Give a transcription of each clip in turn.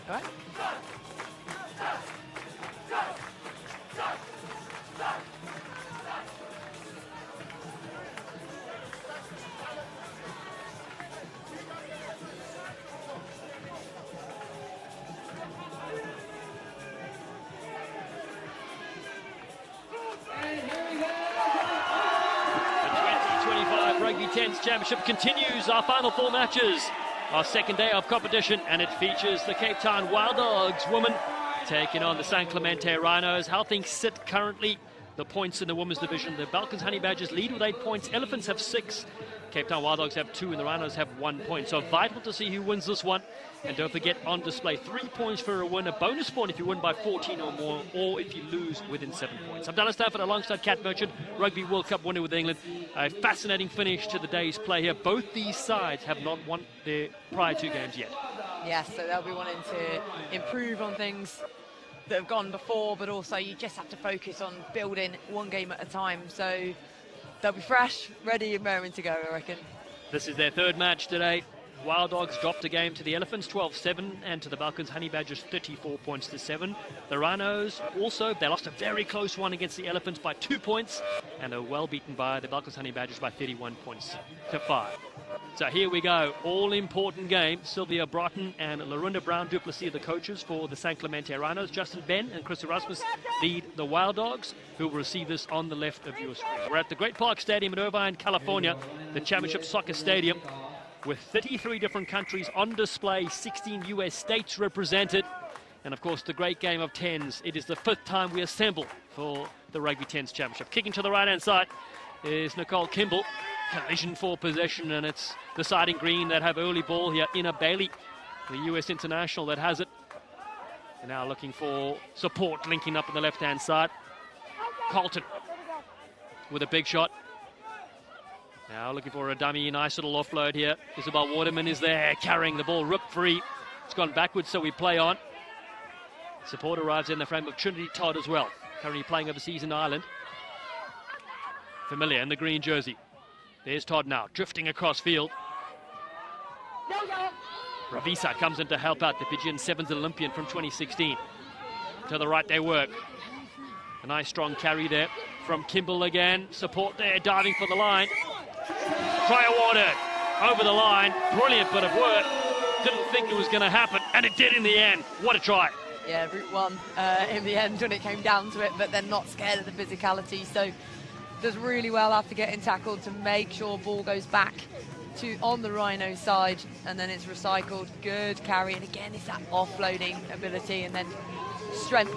All right. Rugby 10's Championship continues. Our final 4 matches, our second day of competition, and it features the Cape Town Rhinos Women taking on the San Clemente Rhinos. How things sit currently, the points in the women's division: the Balkans Honey Badgers lead with 8 points, Elephants have 6, Cape Town Wild Dogs have 2, and the Rhinos have 1 point. So vital to see who wins this one. And don't forget, on display, 3 points for a win, a bonus point if you win by 14 or more, or if you lose within 7 points. I'm Dallas Stafford alongside Kat Merchant, Rugby World Cup winner with England. A fascinating finish to the day's play here. Both these sides have not won their prior 2 games yet. Yes, so they'll be wanting to improve on things that have gone before, but also you just have to focus on building 1 game at a time. So they'll be fresh, ready and raring to go, I reckon. This is their 3rd match today. Wild Dogs dropped a game to the Elephants 12-7, and to the Balkans Honey Badgers 34 points to 7. The Rhinos also, they lost a very close one against the Elephants by 2 points, and are well beaten by the Balkans Honey Badgers by 31 points to 5. So here we go, all-important game. Sylvia Broughton and Lorinda Brown-Duplessis are the coaches for the San Clemente Rhinos. Justin Ben and Chris Erasmus lead the Wild Dogs, who will receive this on the left of your screen. We're at the Great Park Stadium in Irvine, California, the Championship Soccer Stadium, with 33 different countries on display, 16 US states represented, and of course the great game of 10s. It is the 5th time we assemble for the Rugby 10s Championship. Kicking to the right-hand side is Nicole Kimball. Collision for possession, and it's the side in green that have early ball here. Ina Bailey, the US international, that has it. And now looking for support, linking up on the left-hand side. Carlton with a big shot. Now looking for a dummy, nice little offload here. Isabel Waterman is there, carrying the ball, ripped free. It's gone backwards, so we play on. Support arrives in the frame of Trinity Todd as well, currently playing overseas in Ireland. Familiar in the green jersey. There's Todd now, drifting across field. Ravisa comes in to help out the Fijian Sevens Olympian from 2016. To the right they work. A nice strong carry there from Kimball again. Support there, diving for the line. Try awarded, over the line, brilliant bit of work. Didn't think it was going to happen, and it did in the end. What a try. Yeah, Route 1 in the end when it came down to it, but then not scared of the physicality. So does really well after getting tackled to make sure ball goes back to on the Rhino side, and then it's recycled. Good carry, and again it's that offloading ability, and then strength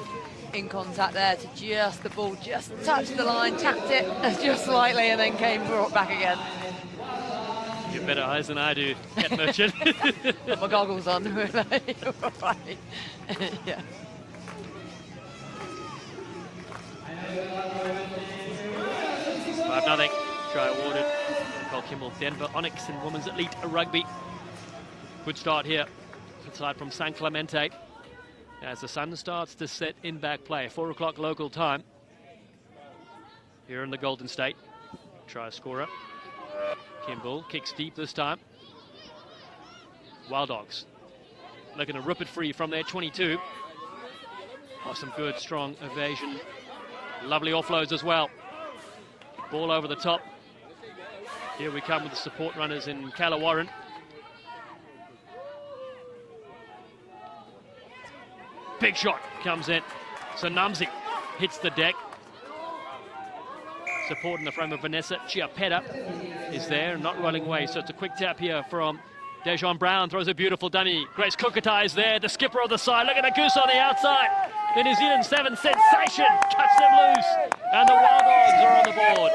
in contact there to just the ball just touched the line, tapped it just slightly, and then came brought back again. You have better eyes than I do, Kat Merchant. Got my goggles on. Yeah. 5-0. Try awarded. Nicole Kimball, Denver Onyx in Women's Elite Rugby. Good start here. Inside from San Clemente. As the sun starts to set in back play. 4 o'clock local time. Here in the Golden State. Try scorer. Kimball kicks deep this time. Wild Dogs looking to rip it free from their 22. Oh, some good, strong evasion. Lovely offloads as well. Ball over the top. Here we come with the support runners in Calawarren. Big shot comes in. So Namzi hits the deck. Support in the frame of Vanessa Chiapetta is there, not rolling away. So it's a quick tap here from Dejon Brown, throws a beautiful dummy. Grace Kukatai is there, the skipper on the side, look at the goose on the outside. The New Zealand Sevens sensation cuts them loose, and the Wild Dogs are on the board.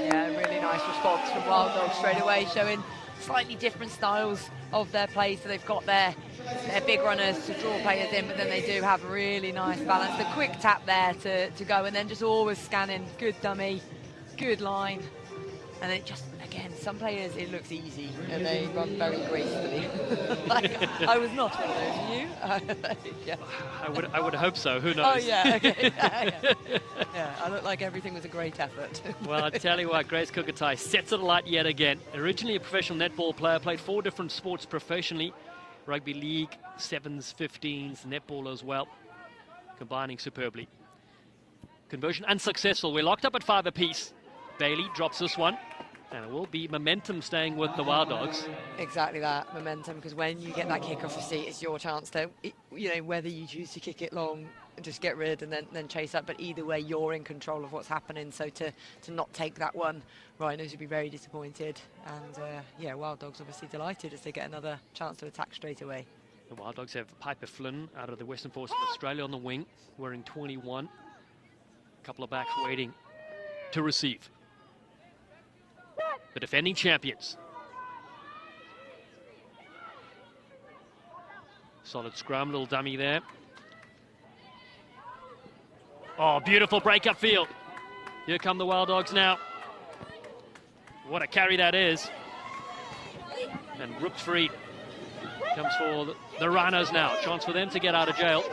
Yeah, really nice response from Wild Dogs straight away, showing slightly different styles of their play. So they've got their big runners to draw players in, but then they do have a really nice balance. The quick tap there to go, and then just always scanning. Good dummy, good line, and then just again, some players, it looks easy and they run very gracefully. Like, I was not one of those, are you? Yeah. I would hope so. Who knows? Oh, yeah, okay. Yeah, I looked like everything was a great effort. Well, I tell you what, Grace Kukatai sets it alight yet again. Originally a professional netball player, played 4 different sports professionally. Rugby league, 7s, 15s, netball as well. Combining superbly. Conversion unsuccessful. We're locked up at 5 apiece. Bailey drops this one. And it will be momentum staying with the Wild Dogs. Exactly that, momentum, because when you get that kick off the seat, it's your chance to, you know, whether you choose to kick it long and just get rid and then chase up, but either way, you're in control of what's happening. So to not take that one, Rhinos would be very disappointed. And yeah, Wild Dogs obviously delighted as they get another chance to attack straight away. The Wild Dogs have Piper Flynn out of the Western Force of Australia on the wing, wearing 21. A couple of backs waiting to receive. The defending champions. Solid scrum, little dummy there. Oh, beautiful break up field. Here come the Wild Dogs now. What a carry that is. And ripped free. Comes for the Rhinos now. Chance for them to get out of jail.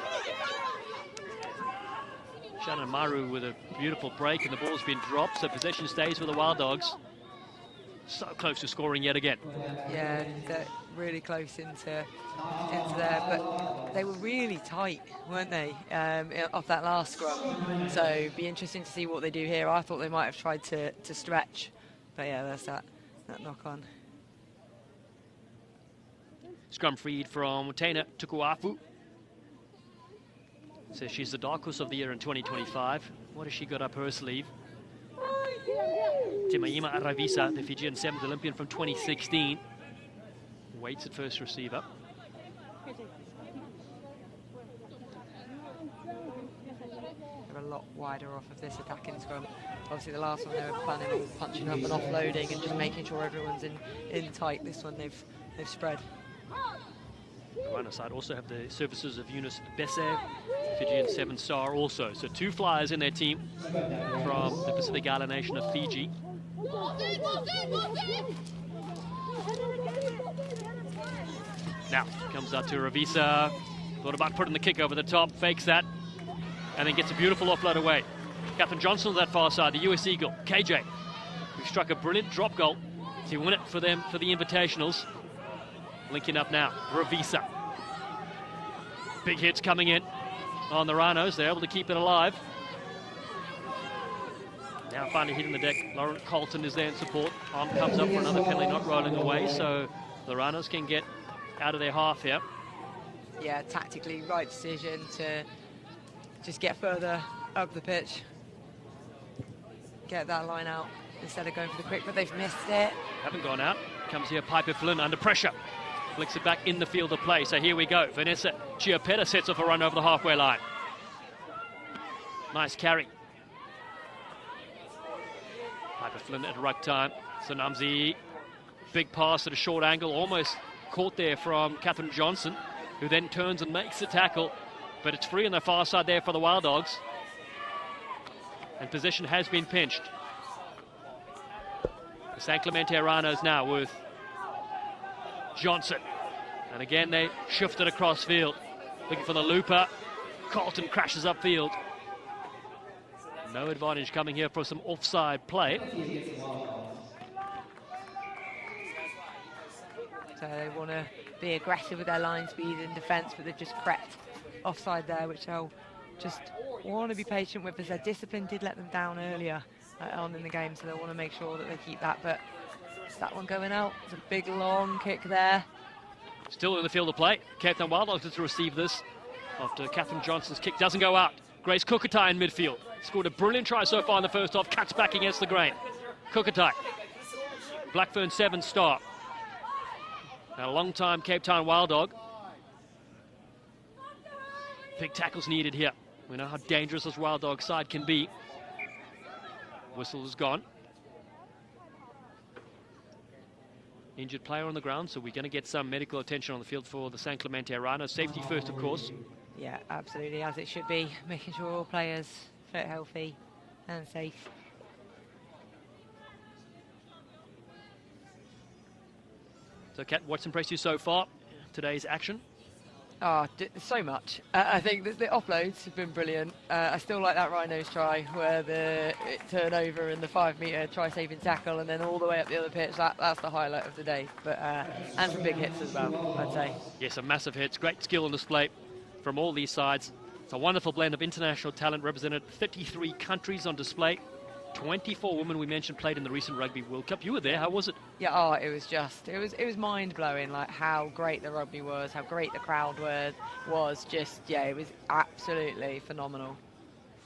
Shannon Maru with a beautiful break, and the ball's been dropped, so possession stays with the Wild Dogs. So close to scoring yet again. Yeah, they're really close into there, but they were really tight, weren't they, off that last scrum? So it'd be interesting to see what they do here. I thought they might have tried to stretch, but yeah, there's that knock on. Scrum freed from Taina Tukuafu. Says she's the dark horse of the year in 2025. What has she got up her sleeve? Timaima Aravisa, the Fijian 7th Olympian from 2016. Waits at first receiver. They're a lot wider off of this attacking scrum. Obviously the last one they were planning on punching up and offloading and just making sure everyone's in tight. This one they've spread. The Rhino side also have the services of Yunus Bese, Fijian 7-star also. So 2 flyers in their team from the Pacific Island nation of Fiji. Now comes out to Ravisa. Thought about putting the kick over the top, fakes that, and then gets a beautiful offload away. Catherine Johnson on that far side, the US Eagle, KJ, who struck a brilliant drop goal to win it for them for the Invitationals. Linking up now, Ravisa. Big hits coming in on the Rhinos. They're able to keep it alive. Now finally hitting the deck. Lauren Colton is there in support. Arm comes up for another penalty, not rolling away, so the Rhinos can get out of their half here. Yeah, tactically right decision to just get further up the pitch. Get that line out instead of going for the quick, but they've missed it. Haven't gone out. Comes here Piper Flynn under pressure. Flicks it back in the field of play. So here we go. Vanessa Chiapetta sets off a run over the halfway line. Nice carry. Piper Flynn at ruck time. Sanamzi, big pass at a short angle, almost caught there from Catherine Johnson, who then turns and makes the tackle, but it's free on the far side there for the Wild Dogs. And possession has been pinched. The San Clemente Rhinos now with Johnson. And again, they shifted across field. Looking for the looper. Carlton crashes upfield. No advantage coming here for some offside play. So they want to be aggressive with their line speed and defence, but they've just crept offside there, which they'll just want to be patient with, as their discipline did let them down earlier on in the game, so they'll want to make sure that they keep that. But it's that one going out. It's a big long kick there. Still in the field of play. Cape Town Wild Dogs to receive this after Catherine Johnson's kick doesn't go out. Grace Kukatai in midfield. Scored a brilliant try so far in the first half. Cuts back against the grain. Kukatai. Blackfern 7-star. And a long time Cape Town Wild Dog. Big tackles needed here. We know how dangerous this Wild Dog side can be. Whistle is gone. Injured player on the ground, so we're going to get some medical attention on the field for the San Clemente Rhinos. Safety first, of course. Yeah, absolutely, as it should be. Making sure all players fit, healthy and safe. So, Kat, what's impressed you so far? Today's action? Oh, so much. I think the offloads have been brilliant. I still like that Rhinos try where the turnover and the 5-metre try-saving tackle and then all the way up the other pitch. That's the highlight of the day. But and some big hits as well, I'd say. Yes, some massive hits. Great skill on display from all these sides. It's a wonderful blend of international talent, represented 33 countries on display. 24 women we mentioned played in the recent Rugby World Cup. You were there. How was it? Yeah, oh, it was mind-blowing, like how great the rugby was, how great the crowd was. Just, yeah, it was absolutely phenomenal.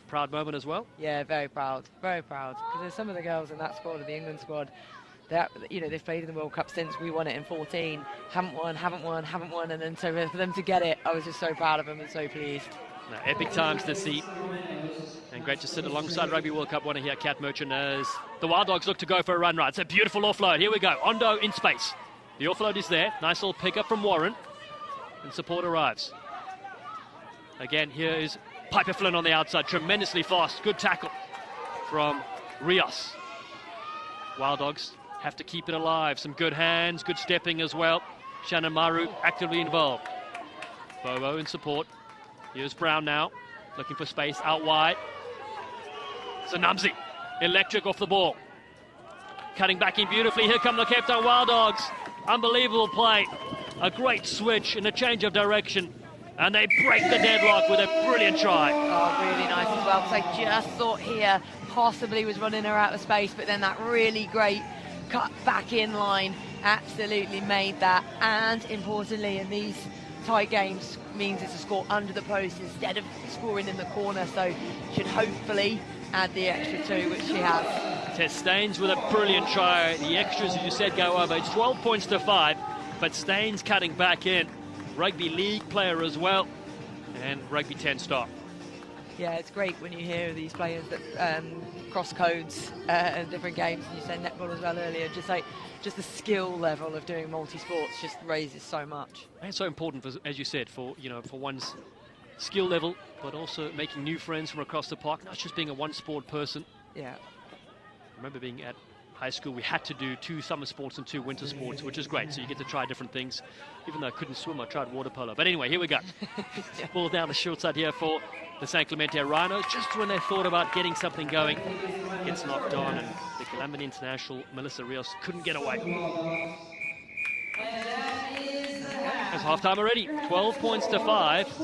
Proud moment as well? Yeah, very proud, because there's some of the girls in that squad, of the England squad, they've played in the World Cup since we won it in 14, haven't won, and then so for them to get it, I was just so proud of them and so pleased. No, epic times to see. And great to sit alongside Rugby World Cup winner here, Kat Merchant, as the Wild Dogs look to go for a run right. It's a beautiful offload. Here we go. Ondo in space. The offload is there. Nice little pick-up from Warren. And support arrives. Again, here is Piper Flynn on the outside. Tremendously fast. Good tackle from Rios. Wild Dogs have to keep it alive. Some good hands, good stepping as well. Shannon Maru actively involved. Bobo in support. Here's Brown now. Looking for space out wide. Zanamzi, electric off the ball. Cutting back in beautifully. Here come the Cape Town Wild Dogs. Unbelievable play. A great switch and a change of direction. And they break the deadlock with a brilliant try. Oh, really nice as well, because I just thought here possibly was running her out of space, but then that really great cut back in line absolutely made that. And importantly, in these tight games, means it's a score under the post instead of scoring in the corner, so should hopefully add the extra 2, which she has. Tess Staines with a brilliant try. The extras, as you said, go over. It's 12 points to 5, but Staines cutting back in. Rugby League player as well, and Rugby 10 star. Yeah, it's great when you hear these players that cross codes in different games, and you said netball as well earlier, just the skill level of doing multi-sports just raises so much. And it's so important, as you said, for one's skill level, but also making new friends from across the park, not just being a one-sport person. Yeah. I remember being at high school, we had to do 2 summer sports and 2 winter sports, which is great, so you get to try different things. Even though I couldn't swim, I tried water polo. But anyway, here we go. Yeah. Ball down the short side here for the San Clemente Rhinos. Just when they thought about getting something going, gets knocked on, and the Clemente international, Melissa Rios, couldn't get away. It's half-time already, 12 points to 5,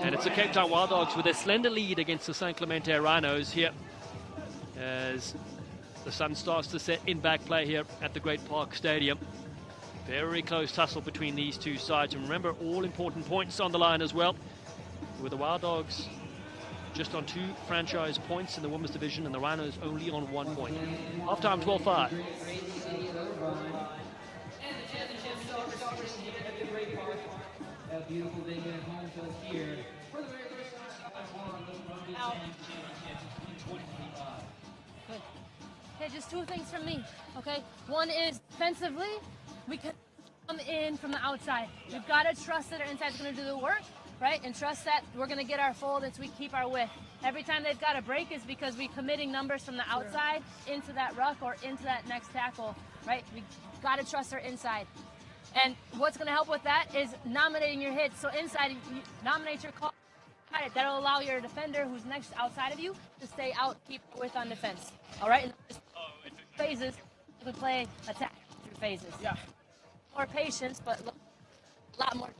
and it's the Cape Town Wild Dogs with a slender lead against the San Clemente Rhinos here, as the sun starts to set in back play here at the Great Park Stadium. Very close tussle between these two sides, and remember, all important points on the line as well, with the Wild Dogs just on 2 franchise points in the women's division and the Rhinos only on 1 point. Half-time, 12-5. Beautiful day at home to us here for the very first time Okay, just 2 things from me, okay? One is defensively, we can come in from the outside. We've got to trust that our inside's going to do the work, right? And trust that we're going to get our fold as we keep our width. Every time they've got a break is because we're committing numbers from the outside into that ruck or into that next tackle, right? We got to trust our inside. And what's going to help with that is nominating your hits. So inside, you nominate your call. That'll allow your defender who's next outside of you to stay out, keep width on defense. All right? And phases, we play attack through phases. Yeah. More patience, but a lot more.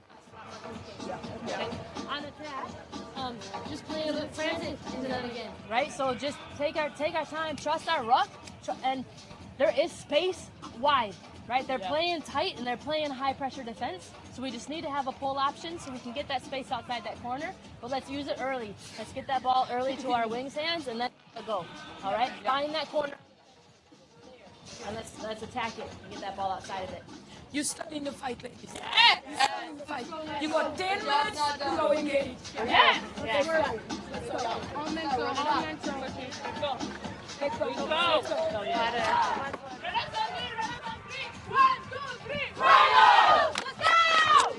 Okay. On attack, just play a little transit into that again, right? So just take our time, trust our ruck, and there is space wide, right? They're playing tight and they're playing high pressure defense, so we just need to have a pull option so we can get that space outside that corner, but let's use it early. Let's get that ball early to our wings hands and then go, all right? Find that corner and let's attack it and get that ball outside of it. You studying the fight, ladies. Yeah. You studying the fight. You got 10 minutes to go engage. Yeah. Let's go. On mental. Let's go. 1, 2,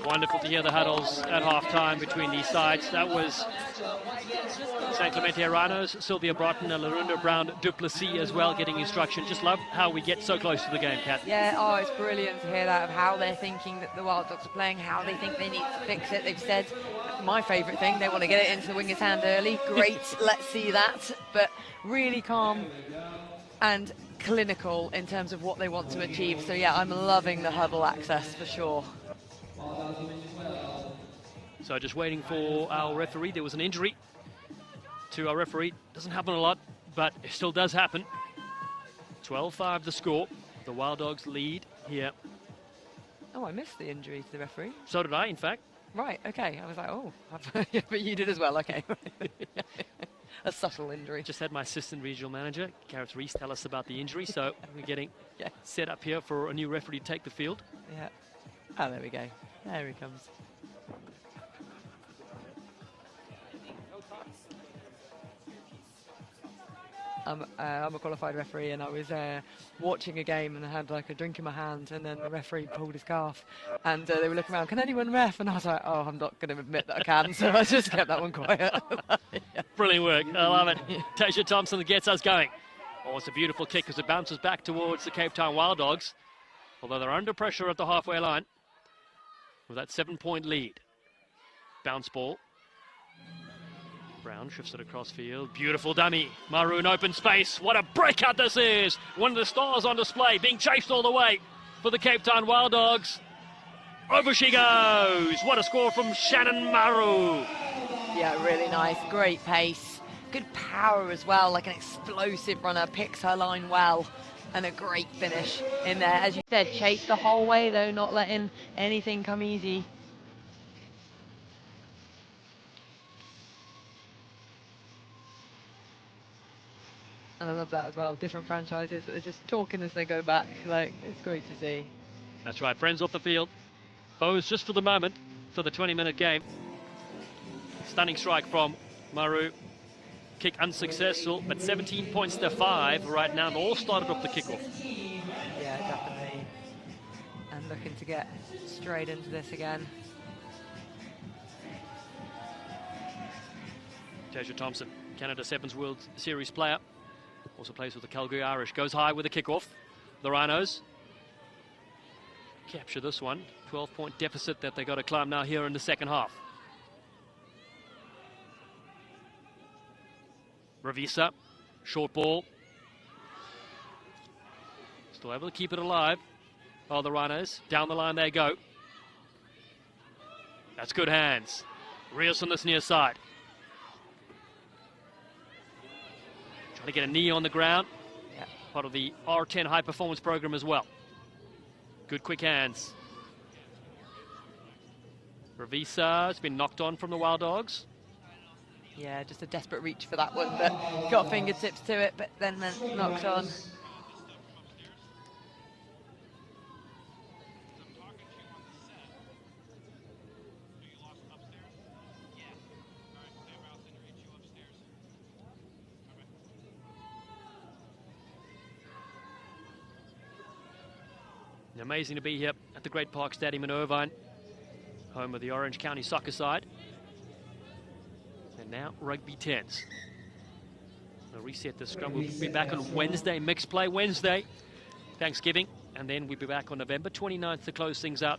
3. Wonderful to hear the huddles at half-time between these sides. That was St. Clemente Rhinos, Sylvia Broughton and Larunda Brown Duplessis as well getting instruction. Just love how we get so close to the game, Kat. Yeah, oh, it's brilliant to hear that, of how they're thinking that the Wild Dogs are playing, how they think they need to fix it. They've said, my favourite thing, they want to get it into the winger's hand early. Great, let's see that. But really calm and clinical in terms of what they want to achieve. So yeah, I'm loving the huddle access for sure. So just waiting for our referee. There was an injury to our referee. Doesn't happen a lot, but it still does happen. 12-5 the score. The Wild Dogs lead here. Oh, I missed the injury to the referee. So did I, in fact. Right, okay. I was like, oh, yeah, but you did as well, okay. A subtle injury. Just had my assistant regional manager, Gareth Reese, tell us about the injury. So we're getting set up here for a new referee to take the field. Yeah. Oh, there we go. There he comes. I'm a qualified referee, and I was watching a game and I had like a drink in my hand, and then the referee pulled his scarf and they were looking around, can anyone ref? And I was like, oh, I'm not going to admit that I can, so I just kept that one quiet. Yeah. Brilliant work. I love it. Tasia Thompson gets us going. Oh, it's a beautiful kick as it bounces back towards the Cape Town Wild Dogs, although they're under pressure at the halfway line with that 7-point lead. Bounce ball. Brown shifts it across field. Beautiful dummy. Maroon open space. What a breakout this is. One of the stars on display, being chased all the way for the Cape Town Wild Dogs. Over she goes. What a score from Shannon Maru. Yeah, really nice. Great pace. Good power as well, like an explosive runner. Picks her line well. And a great finish in there. As you said, chase the whole way though, not letting anything come easy. And I love that as well. Different franchises that are just talking as they go back. Like, it's great to see. That's right, friends off the field. Bows just for the moment for the 20-minute game. Stunning strike from Maru. Kick unsuccessful, but 17 points to 5 right now. They all started off the kickoff. Yeah, definitely. And looking to get straight into this again. Tasia Thompson, Canada Sevens World Series player. Also plays with the Calgary Irish. Goes high with the kickoff. The Rhinos capture this one. 12-point deficit that they got to climb now here in the second half. Ravisa, short ball. Still able to keep it alive. Oh, the Rhinos. Down the line they go. That's good hands. Rios on this near side. Trying to get a knee on the ground. Yeah. Part of the R10 high performance program as well. Good quick hands. Ravisa has been knocked on from the Wild Dogs. Yeah, just a desperate reach for that one, but got fingertips to it, but then knocked on. Amazing to be here at the Great Park Stadium in Irvine, home of the Orange County soccer side. And now Rugby 10s. We'll reset the scrum. We'll be back on Wednesday, mixed play Wednesday, Thanksgiving, and then we'll be back on November 29th to close things out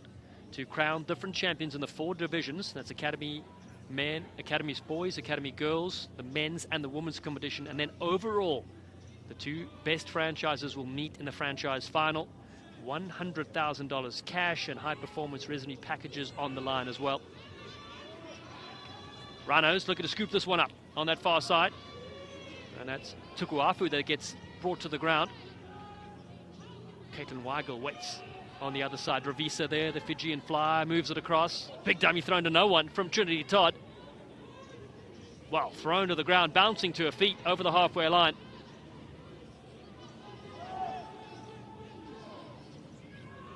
to crown different champions in the 4 divisions. That's Academy Men, Academy Boys, Academy Girls, the men's and the women's competition, and then overall, the 2 best franchises will meet in the franchise final. $100,000 cash and high-performance resume packages on the line as well. Rhinos looking to scoop this one up on that far side. And that's Tukuafu that gets brought to the ground. Caitlin Weigel waits on the other side. Ravisa there, the Fijian fly, moves it across. Big dummy thrown to no one from Trinity Todd. Well, thrown to the ground, bouncing to her feet over the halfway line.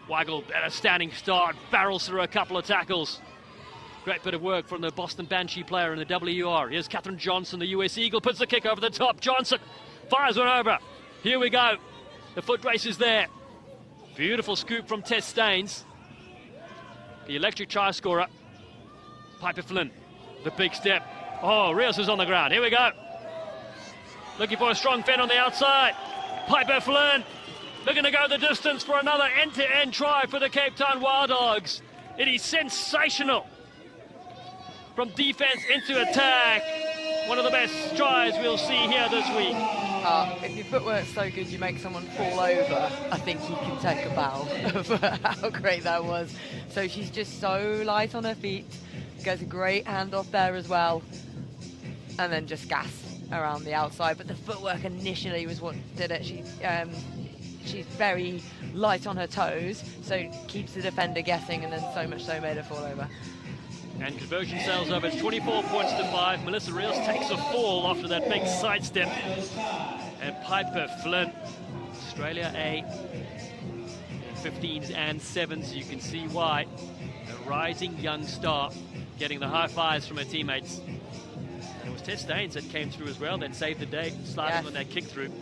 Weigel at a standing start, barrels through a couple of tackles. Great bit of work from the Boston Banshee player in the WR. Here's Catherine Johnson, the US Eagle, puts the kick over the top. Johnson fires one over. Here we go. The foot race is there. Beautiful scoop from Tess Staines. the electric try scorer, Piper Flynn, the big step. Oh, Rios is on the ground. Here we go. Looking for a strong fend on the outside. Piper Flynn looking to go the distance for another end-to-end try for the Cape Town Wild Dogs. It is sensational. From defense into attack. One of the best tries we'll see here this week. If your footwork's so good you make someone fall over, I think you can take a bow for how great that was. So she's just so light on her feet. Gets a great handoff there as well. And then just gas around the outside. But the footwork initially was what did it. She's very light on her toes, so keeps the defender guessing, and then so much so made her fall over. And conversion sails over. It's 24 points to 5. Melissa Rios takes a fall after that big sidestep. And Piper Flynn, Australia A, 15s and 7s. You can see why. A rising young star getting the high fives from her teammates. And it was Tess Staines that came through as well, then saved the day, sliding on that kick through.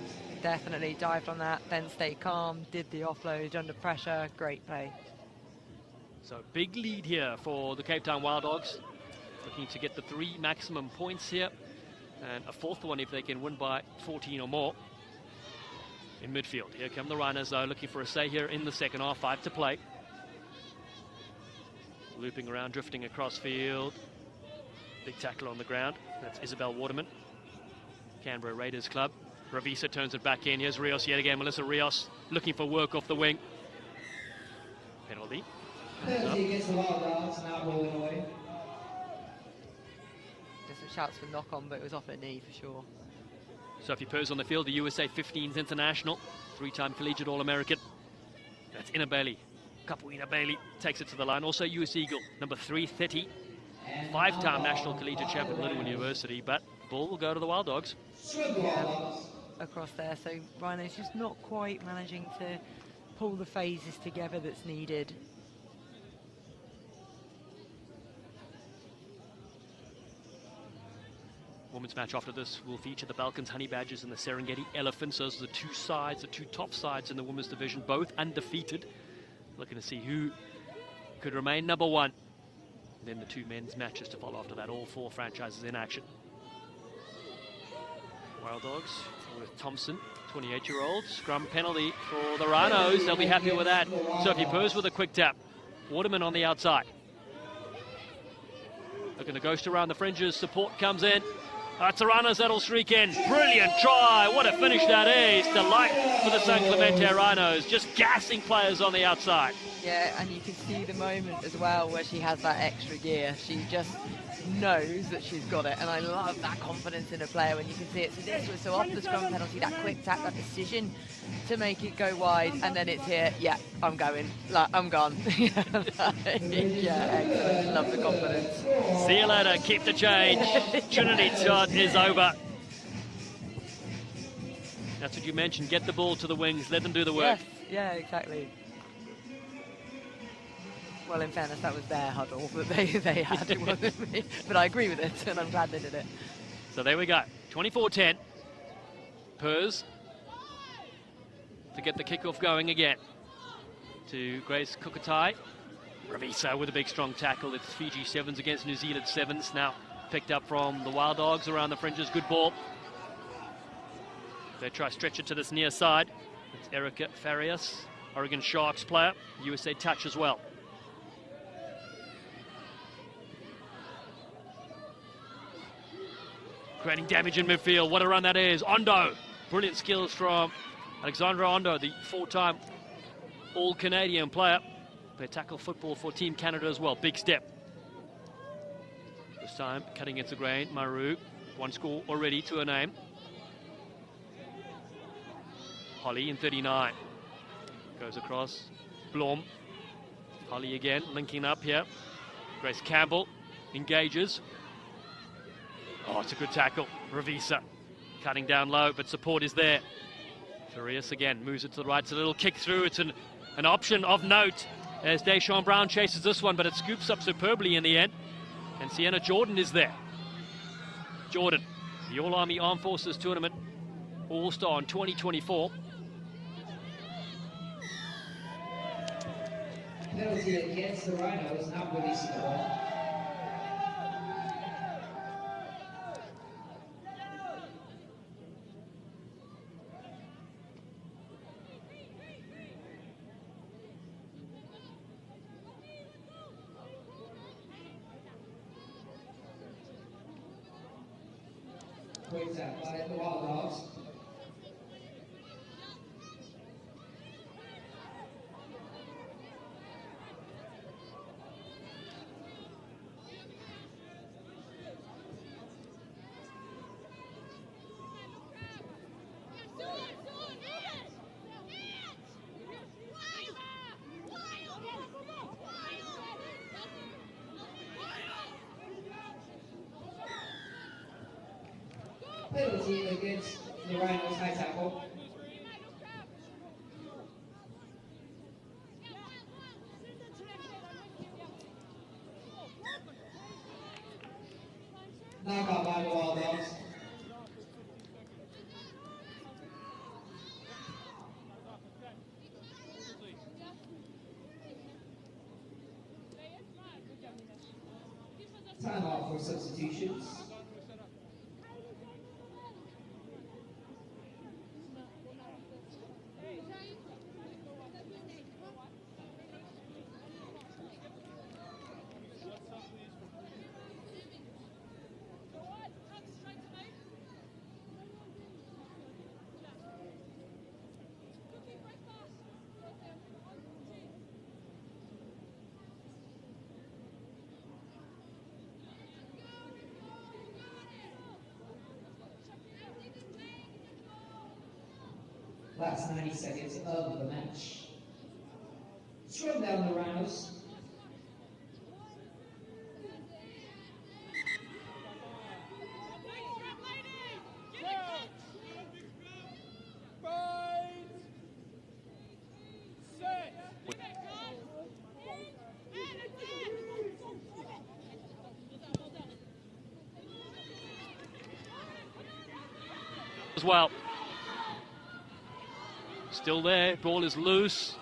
Definitely dived on that, then stayed calm, did the offload under pressure. Great play. So big lead here for the Cape Town Wild Dogs. Looking to get the 3 maximum points here. And a 4th one if they can win by 14 or more. In midfield, here come the Rhinos though, looking for a say here in the second half. 5 to play. Looping around, drifting across field. Big tackle on the ground. That's Isabel Waterman. Canberra Raiders club. Ravisa turns it back in. Here's Rios yet again. Melissa Rios looking for work off the wing. Penalty. Penalty against the Wild Dogs, not rolling away. There's some shouts for knock on, but it was off her knee for sure. Sophie Purse on the field, the USA 15s international. 3-time collegiate All-American. That's Ina Bailey. Kapuina Bailey takes it to the line. Also US Eagle, number 330. 5-time national collegiate champion at Little University, but the ball will go to the Wild Dogs. Across there, so Rhino's just not quite managing to pull the phases together that's needed. Women's match after this will feature the Balkans Honey Badgers and the Serengeti Elephants. Those are the 2 sides, the 2 top sides in the women's division, both undefeated. Looking to see who could remain number 1. And then the 2 men's matches to follow after that, all 4 franchises in action. Wild Dogs with Thompson, 28-year-old. Scrum penalty for the Rhinos. They'll be happy with that. Sophie Purse with a quick tap. Waterman on the outside. Looking to ghost around the fringes. Support comes in. It's the Rhinos that'll streak in. Brilliant try. What a finish that is. Delight for the San Clemente Rhinos. Just gassing players on the outside. Yeah, and you can see the moment as well where she has that extra gear. She just knows that she's got it, and I love that confidence in a player when you can see it. So this was so off the scrum penalty, that quick tap, that decision to make it go wide, and then it's here. Yeah, I'm going. Like, I'm gone. Yeah, excellent. Love the confidence. See you later. Keep the change. Trinity Todd is over. That's what you mentioned. Get the ball to the wings. Let them do the work. Yes, yeah, exactly. Well, in fairness, that was their huddle that they had. It wasn't me. But I agree with it, and I'm glad they did it. So there we go. 24-10. Purse to get the kickoff going again. To Grace Kukatai. Ravisa with a big strong tackle. It's Fiji 7s against New Zealand 7s. Now picked up from the Wild Dogs around the fringes. Good ball. They try to stretch it to this near side. It's Erica Farias, Oregon Sharks player. USA touch as well. Creating damage in midfield. What a run that is. Ondo. Brilliant skills from Alexandra Ondo, the 4-time All-Canadian player. They tackle football for Team Canada as well. Big step. This time cutting into grain. Maru. 1 score already to her name. Holly in 39. Goes across. Blom. Holly again linking up here. Grace Campbell engages. Oh, it's a good tackle. Ravisa cutting down low, but support is there. Furious again moves it to the right. It's a little kick through. It's an option of note as Deshaun Brown chases this one, but it scoops up superbly in the end. And Sienna Jordan is there. Jordan, the All-Army Armed Forces Tournament All-Star in 2024. Penalty against the Rhinos, not releasing the ball. Quick tap by the Wild Dogs. Penalty against the Rhinos, high tackle. Knockout by the Wild Dogs. Time out for substitutions. Last 90 seconds of the match. Scrum down the Rhinos. As well. Still there, ball is loose.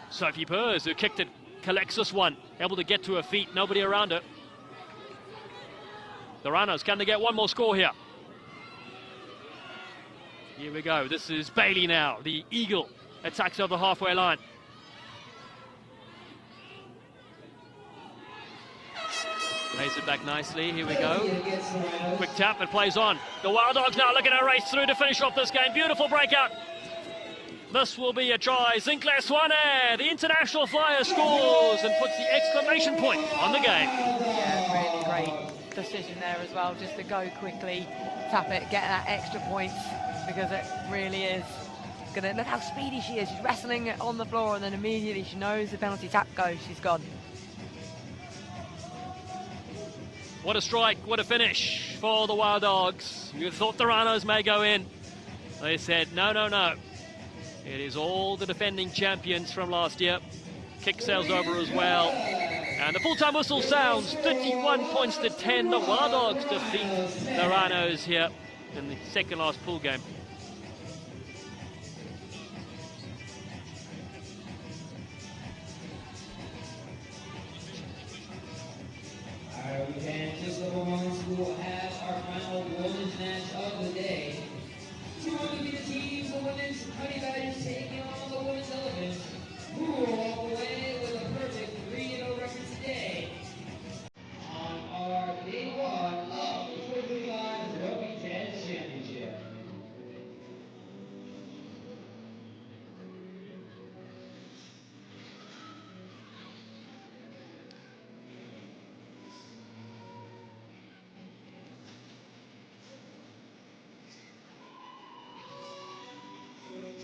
Sophie Pers, who kicked it, collects this one, able to get to her feet, nobody around her. The Rhinos, can they get one more score here? Here we go, this is Bailey now, the Eagle, attacks over the halfway line. Lays it back nicely, here we go. Quick tap, it plays on. The Wild Dogs now looking to race through to finish off this game. Beautiful breakout. This will be a try. Sinclair Swane, the international flyer, scores and puts the exclamation point on the game. Yeah, really great decision there as well, just to go quickly, tap it, get that extra point, because it really is gonna look how speedy she is. She's wrestling it on the floor, and then immediately she knows the penalty tap goes, she's gone. What a strike, what a finish for the Wild Dogs. You thought the Rhinos may go in. They said, no, no, no. It is all the defending champions from last year. Kick sails over as well. And the full-time whistle sounds, 31 points to 10. The Wild Dogs defeat the Rhinos here in the second last pool game.